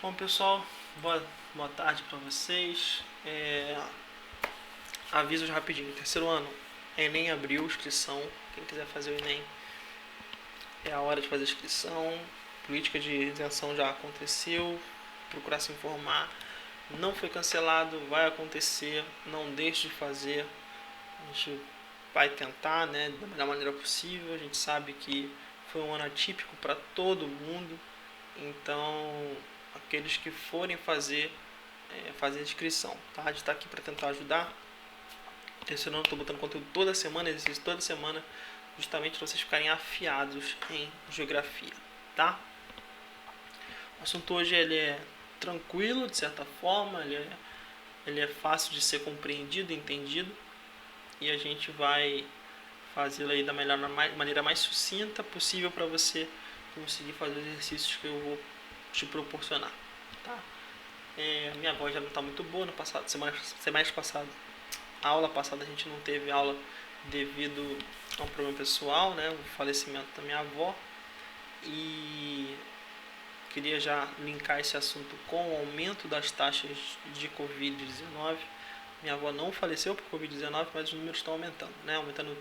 Bom, pessoal, boa tarde para vocês. Avisos rapidinho. Terceiro ano, Enem abriu inscrição. Quem quiser fazer o Enem, é a hora de fazer a inscrição. Política de isenção já aconteceu. Procurar se informar. Não foi cancelado, vai acontecer. Não deixe de fazer. A gente vai tentar, né, da melhor maneira possível. A gente sabe que foi um ano atípico para todo mundo. Então, aqueles que forem fazer a inscrição, tá? A gente está aqui para tentar ajudar. Esse ano eu estou botando conteúdo toda semana, exercício toda semana, justamente para vocês ficarem afiados em geografia, tá? O assunto hoje ele é tranquilo, de certa forma, ele é fácil de ser compreendido, entendido, e a gente vai fazê-lo aí da maneira mais sucinta possível para você conseguir fazer os exercícios que eu vou te proporcionar, tá? Minha voz já não está muito boa. No passado, semana passada, a aula passada a gente não teve aula devido a um problema pessoal, né? O falecimento da minha avó. E queria já linkar esse assunto com o aumento das taxas de Covid-19. Minha avó não faleceu por Covid-19, mas os números estão aumentando, né? Aumentando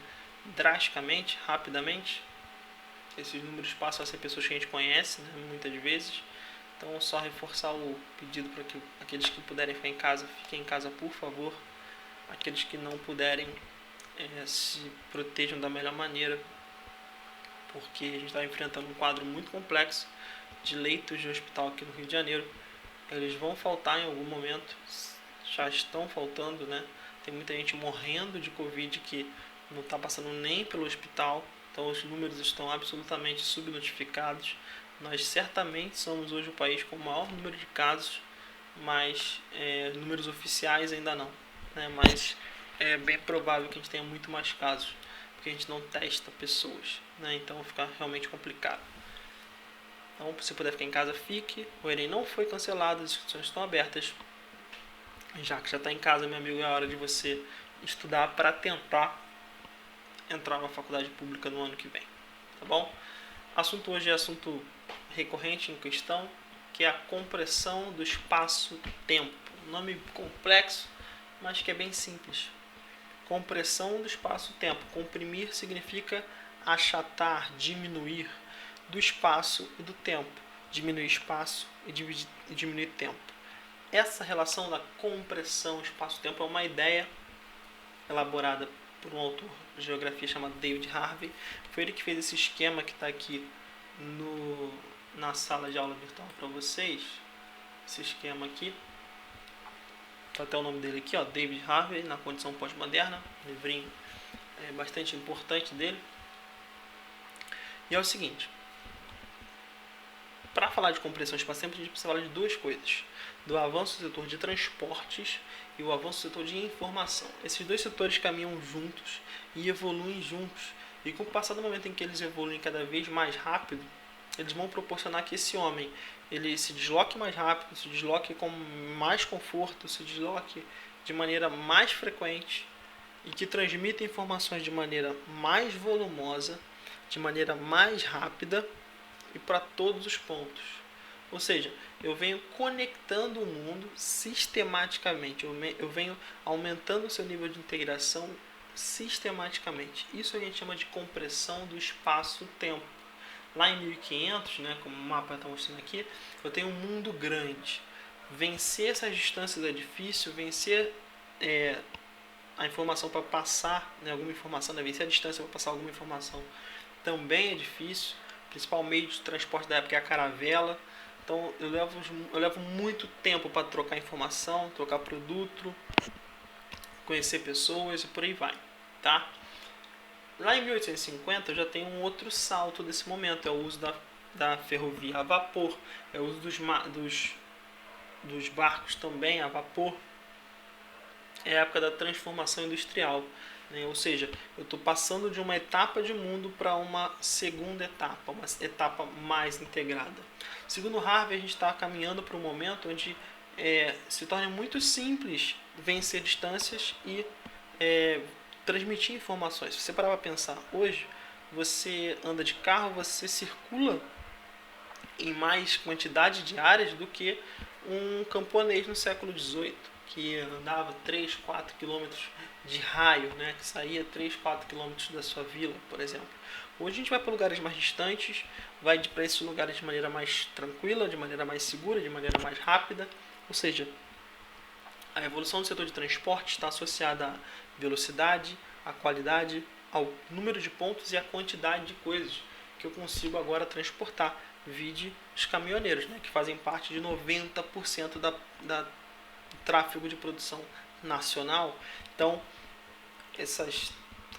drasticamente, rapidamente. Esses números passam a ser pessoas que a gente conhece, né? Muitas vezes. Então, só reforçar o pedido para que aqueles que puderem ficar em casa, fiquem em casa, por favor. Aqueles que não puderem, se protejam da melhor maneira, porque a gente está enfrentando um quadro muito complexo de leitos de hospital aqui no Rio de Janeiro. Eles vão faltar em algum momento, já estão faltando, né? Tem muita gente morrendo de Covid que não está passando nem pelo hospital, então os números estão absolutamente subnotificados. Nós certamente somos hoje o país com o maior número de casos, mas números oficiais ainda não, né? Mas é bem provável que a gente tenha muito mais casos, porque a gente não testa pessoas, né? Então fica realmente complicado. Então, se puder ficar em casa, fique. O Enem não foi cancelado, as inscrições estão abertas. Já que já está em casa, meu amigo, é hora de você estudar para tentar entrar na faculdade pública no ano que vem, tá bom? Assunto hoje é assunto recorrente em questão, que é a compressão do espaço-tempo. Um nome complexo, mas que é bem simples. Compressão do espaço-tempo. Comprimir significa achatar, diminuir do espaço e do tempo. Diminuir espaço e diminuir tempo. Essa relação da compressão espaço-tempo é uma ideia elaborada por um autor de geografia chamado David Harvey. Foi ele que fez esse esquema que está aqui na sala de aula virtual para vocês. Esse esquema aqui. Tá até o nome dele aqui, ó, David Harvey, na condição pós-moderna. Um livrinho bastante importante dele. E é o seguinte. Para falar de compressão espacial-tempo, a gente precisa falar de duas coisas. Do avanço do setor de transportes e o avanço do setor de informação. Esses dois setores caminham juntos e evoluem juntos. E com o passar do momento em que eles evoluem cada vez mais rápido, eles vão proporcionar que esse homem ele se desloque mais rápido, se desloque com mais conforto, se desloque de maneira mais frequente e que transmita informações de maneira mais volumosa, de maneira mais rápida e para todos os pontos. Ou seja, eu venho conectando o mundo sistematicamente, eu venho aumentando o seu nível de integração sistematicamente. Isso a gente chama de compressão do espaço-tempo. Lá em 1500, né, como o mapa está mostrando aqui, eu tenho um mundo grande. Vencer essas distâncias é difícil, vencer a informação para passar, né, alguma informação, né, vencer a distância para passar alguma informação também é difícil. O principal meio de transporte da época é a caravela. Então eu levo muito tempo para trocar informação, trocar produto, conhecer pessoas e por aí vai, tá? Lá em 1850 eu já tenho um outro salto desse momento, é o uso da ferrovia a vapor, é o uso dos barcos também a vapor, é a época da transformação industrial, né? Ou seja, eu estou passando de uma etapa de mundo para uma segunda etapa, uma etapa mais integrada. Segundo Harvey, a gente está caminhando para um momento onde se torna muito simples vencer distâncias e transmitir informações. Se você parar para pensar, hoje você anda de carro, você circula em mais quantidade de áreas do que um camponês no século XVIII, que andava 3, 4 quilômetros de raio, né? Que saía 3, 4 quilômetros da sua vila, por exemplo. Hoje a gente vai para lugares mais distantes, vai para esses lugares de maneira mais tranquila, de maneira mais segura, de maneira mais rápida. Ou seja, a evolução do setor de transporte está associada à velocidade, à qualidade, ao número de pontos e à quantidade de coisas que eu consigo agora transportar. Vide os caminhoneiros, né, que fazem parte de 90% do tráfego de produção nacional. Então, essas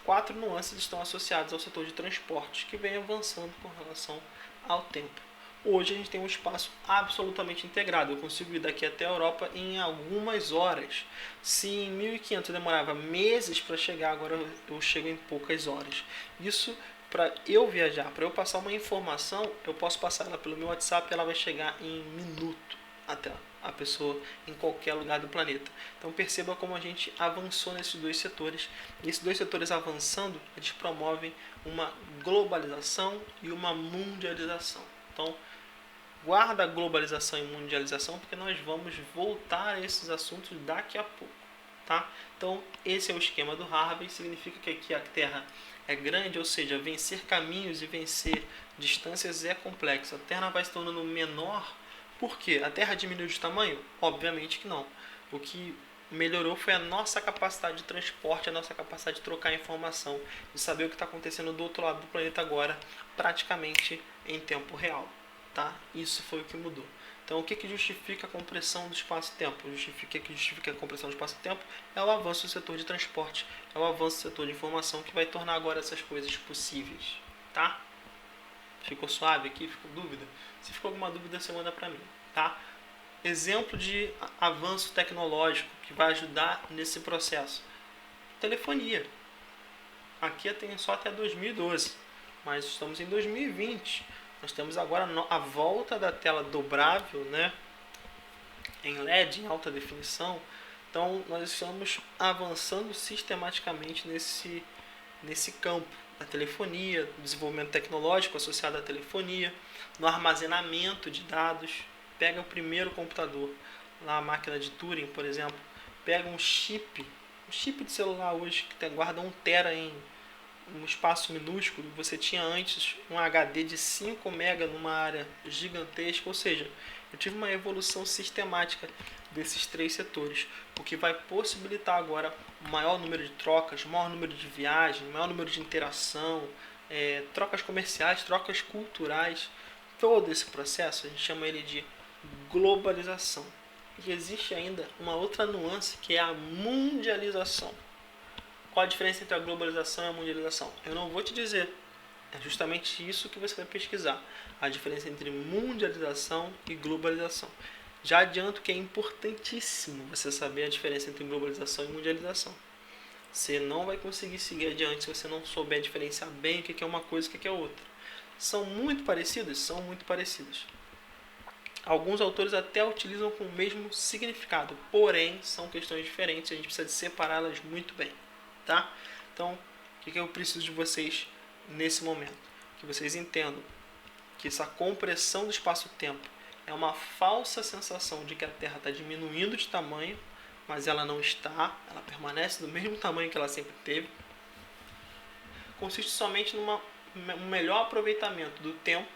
4 nuances estão associadas ao setor de transporte, que vem avançando com relação ao tempo. Hoje a gente tem um espaço absolutamente integrado. Eu consigo ir daqui até a Europa em algumas horas. Se em 1500 eu demorava meses para chegar, agora eu chego em poucas horas. Isso para eu viajar, para eu passar uma informação, eu posso passar ela pelo meu WhatsApp e ela vai chegar em minuto até a pessoa em qualquer lugar do planeta. Então perceba como a gente avançou nesses dois setores. E esses dois setores avançando, eles promovem uma globalização e uma mundialização. Então guarda a globalização e mundialização, porque nós vamos voltar a esses assuntos daqui a pouco. Tá? Então esse é o esquema do Harvey. Significa que aqui a Terra é grande, ou seja, vencer caminhos e vencer distâncias é complexo. A Terra vai se tornando menor. Por quê? A Terra diminuiu de tamanho? Obviamente que não. O que melhorou foi a nossa capacidade de transporte, a nossa capacidade de trocar informação, de saber o que está acontecendo do outro lado do planeta agora, praticamente em tempo real. Tá? Isso foi o que mudou. Então, o que justifica a compressão do espaço-tempo? Justifica a compressão do espaço-tempo é o avanço do setor de transporte, é o avanço do setor de informação que vai tornar agora essas coisas possíveis. Tá? Ficou suave aqui? Ficou dúvida? Se ficou alguma dúvida, você manda para mim. Tá? Exemplo de avanço tecnológico que vai ajudar nesse processo. Telefonia. Aqui tem só até 2012, mas estamos em 2020. Nós temos agora a volta da tela dobrável, né, em LED, em alta definição. Então, nós estamos avançando sistematicamente nesse campo da telefonia, do desenvolvimento tecnológico associado à telefonia, no armazenamento de dados. Pega o primeiro computador, lá a máquina de Turing, por exemplo, pega um chip de celular hoje que guarda 1 tera em um espaço minúsculo. Você tinha antes um HD de 5 MB numa área gigantesca, ou seja, eu tive uma evolução sistemática desses 3 setores, o que vai possibilitar agora um maior número de trocas, maior número de viagens, maior número de interação, trocas comerciais, trocas culturais. Todo esse processo a gente chama ele de globalização. E existe ainda uma outra nuance, que é a mundialização. Qual a diferença entre a globalização e a mundialização? Eu não vou te dizer. É justamente isso que você vai pesquisar. A diferença entre mundialização e globalização. Já adianto que é importantíssimo você saber a diferença entre globalização e mundialização. Você não vai conseguir seguir adiante se você não souber diferenciar bem o que é uma coisa e o que é outra. São muito parecidas? São muito parecidas. Alguns autores até utilizam com o mesmo significado, porém são questões diferentes e a gente precisa separá-las muito bem. Tá? Então, o que eu preciso de vocês nesse momento? Que vocês entendam que essa compressão do espaço-tempo é uma falsa sensação de que a Terra está diminuindo de tamanho, mas ela não está, ela permanece do mesmo tamanho que ela sempre teve. Consiste somente num melhor aproveitamento do tempo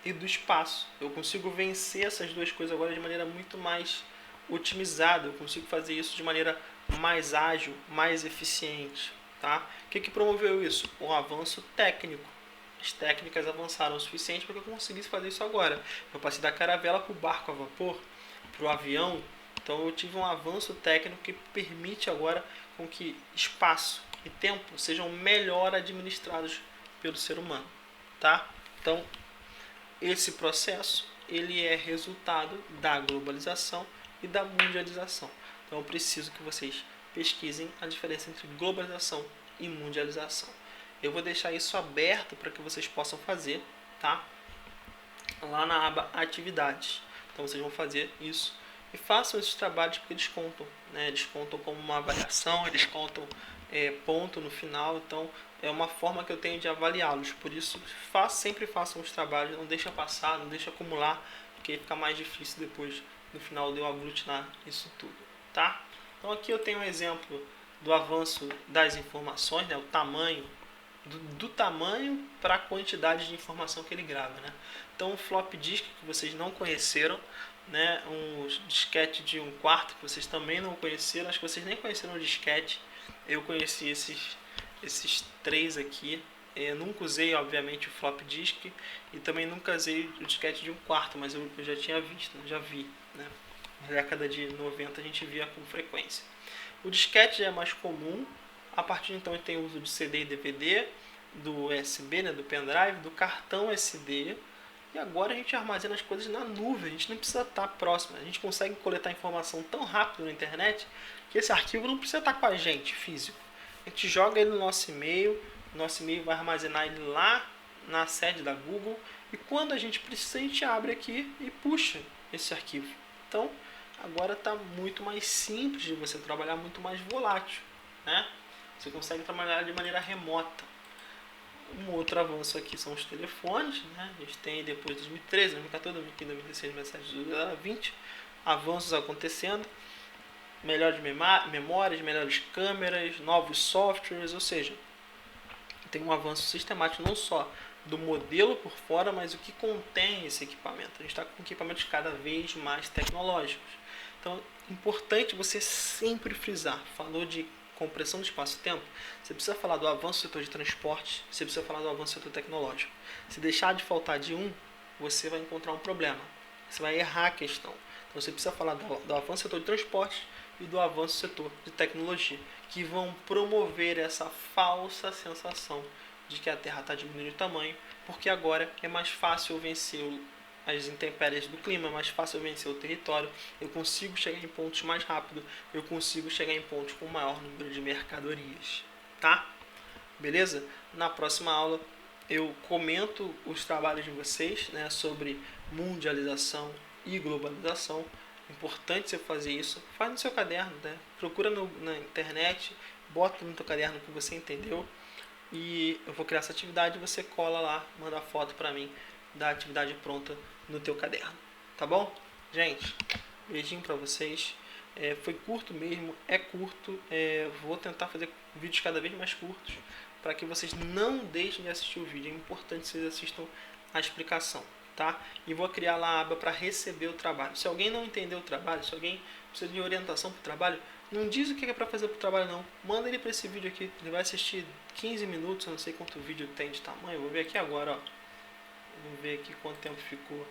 e do espaço. Eu consigo vencer essas duas coisas agora de maneira muito mais otimizada, eu consigo fazer isso de maneira mais ágil, mais eficiente. Tá? O que promoveu isso? O avanço técnico. As técnicas avançaram o suficiente para que eu conseguisse fazer isso agora. Eu passei da caravela para o barco a vapor, para o avião. Então eu tive um avanço técnico que permite agora com que espaço e tempo sejam melhor administrados pelo ser humano. Tá? Então esse processo ele é resultado da globalização e da mundialização. Então eu preciso que vocês pesquisem a diferença entre globalização e mundialização. Eu vou deixar isso aberto para que vocês possam fazer, tá? Lá na aba atividades. Então vocês vão fazer isso e façam esses trabalhos porque eles contam, né? Eles contam como uma avaliação, eles contam ponto no final, então é uma forma que eu tenho de avaliá-los. Por isso, sempre façam os trabalhos, não deixa passar, não deixa acumular, porque fica mais difícil depois, no final, de eu aglutinar isso tudo, tá? Então aqui eu tenho um exemplo do avanço das informações, né, o tamanho, do tamanho para a quantidade de informação que ele grava, né? Então o flop disk que vocês não conheceram, né, um disquete de 1/4 que vocês também não conheceram, acho que vocês nem conheceram o disquete. Eu conheci esses três aqui. Eu nunca usei, obviamente, o flop disk e também nunca usei o disquete de 1/4, mas eu já tinha visto, já vi, né? Na década de 90 a gente via com frequência. O disquete já é mais comum. A partir de então a gente tem o uso de CD e DVD, do USB, né, do pendrive, do cartão SD. E agora a gente armazena as coisas na nuvem, a gente não precisa estar próximo. A gente consegue coletar informação tão rápido na internet que esse arquivo não precisa estar com a gente, físico. A gente joga ele no nosso e-mail vai armazenar ele lá na sede da Google, e quando a gente precisa, a gente abre aqui e puxa esse arquivo. Então, agora está muito mais simples de você trabalhar, muito mais volátil, né? Você consegue trabalhar de maneira remota. Um outro avanço aqui são os telefones, né? A gente tem depois de 2013, 2014, 2015, 2016, 2017, 2020, avanços acontecendo, melhores memórias, melhores câmeras, novos softwares, ou seja, tem um avanço sistemático não só do modelo por fora, mas o que contém esse equipamento. A gente está com equipamentos cada vez mais tecnológicos. Então, é importante você sempre frisar. Falou de compressão do espaço-tempo, você precisa falar do avanço do setor de transporte, você precisa falar do avanço do setor tecnológico. Se deixar de faltar de um, você vai encontrar um problema. Você vai errar a questão. Então, você precisa falar do avanço do setor de transporte e do avanço do setor de tecnologia, que vão promover essa falsa sensação de que a Terra está diminuindo de tamanho, porque agora é mais fácil vencer as intempéries do clima, é mais fácil vencer o território, eu consigo chegar em pontos mais rápido, eu consigo chegar em pontos com maior número de mercadorias, tá? Beleza? Na próxima aula eu comento os trabalhos de vocês, né, sobre mundialização e globalização. É importante você fazer isso. Faz no seu caderno, né? Procura na internet, bota no teu caderno o que você entendeu, e eu vou criar essa atividade, você cola lá, manda foto pra mim da atividade pronta no teu caderno, tá bom? Gente, beijinho pra vocês. Foi curto mesmo, é curto. Vou tentar fazer vídeos cada vez mais curtos para que vocês não deixem de assistir o vídeo. É importante que vocês assistam a explicação, tá? E vou criar lá a aba para receber o trabalho. Se alguém não entendeu o trabalho, se alguém precisa de orientação para o trabalho, não diz o que é para fazer para o trabalho não. Manda ele para esse vídeo aqui. Ele vai assistir 15 minutos, eu não sei quanto vídeo tem de tamanho. Vou ver aqui agora, ó. Vamos ver aqui quanto tempo ficou.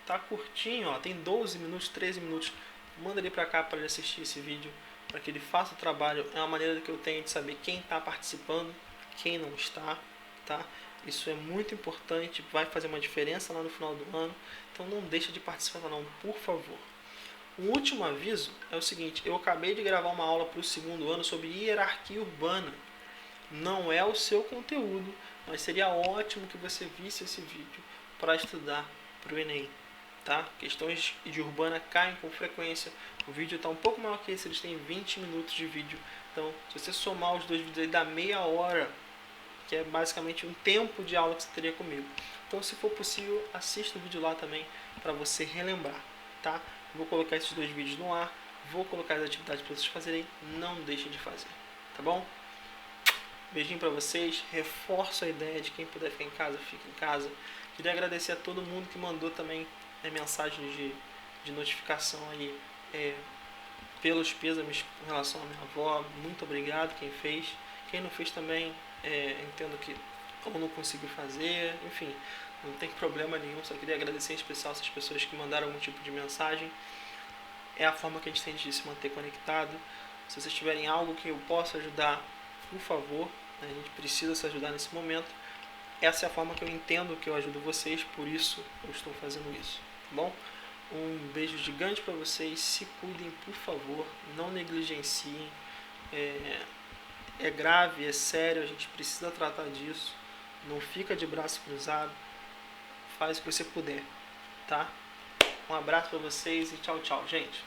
Tá curtinho, ó. Tem 12 minutos, 13 minutos. Manda ele para cá para ele assistir esse vídeo, para que ele faça o trabalho. É uma maneira que eu tenho de saber quem está participando, quem não está, tá? Isso é muito importante, vai fazer uma diferença lá no final do ano. Então não deixa de participar não, por favor. Um último aviso é o seguinte: eu acabei de gravar uma aula para o segundo ano sobre hierarquia urbana. Não é o seu conteúdo, mas seria ótimo que você visse esse vídeo para estudar para o Enem. Tá? Questões de urbana caem com frequência. O vídeo está um pouco maior que esse, eles têm 20 minutos de vídeo. Então, se você somar os dois vídeos aí, dá meia hora, que é basicamente um tempo de aula que você teria comigo. Então, se for possível, assista o vídeo lá também para você relembrar, tá? Vou colocar esses dois vídeos no ar, vou colocar as atividades para vocês fazerem, não deixem de fazer, tá bom? Beijinho para vocês, reforço a ideia de quem puder ficar em casa, fique em casa. Queria agradecer a todo mundo que mandou também mensagens de notificação aí, pelos pêsames com relação à minha avó. Muito obrigado quem fez. Quem não fez também, entendo que ou não conseguiu fazer, enfim, não tem problema nenhum. Só queria agradecer em especial essas pessoas que mandaram algum tipo de mensagem. É a forma que a gente tem de se manter conectado. Se vocês tiverem algo que eu possa ajudar, por favor, a gente precisa se ajudar nesse momento. Essa é a forma que eu entendo que eu ajudo vocês, por isso eu estou fazendo isso, tá bom? Um beijo gigante para vocês, se cuidem, por favor, não negligenciem. É grave, é sério, a gente precisa tratar disso. Não fica de braço cruzado, faz o que você puder, tá? Um abraço para vocês e tchau, tchau, gente.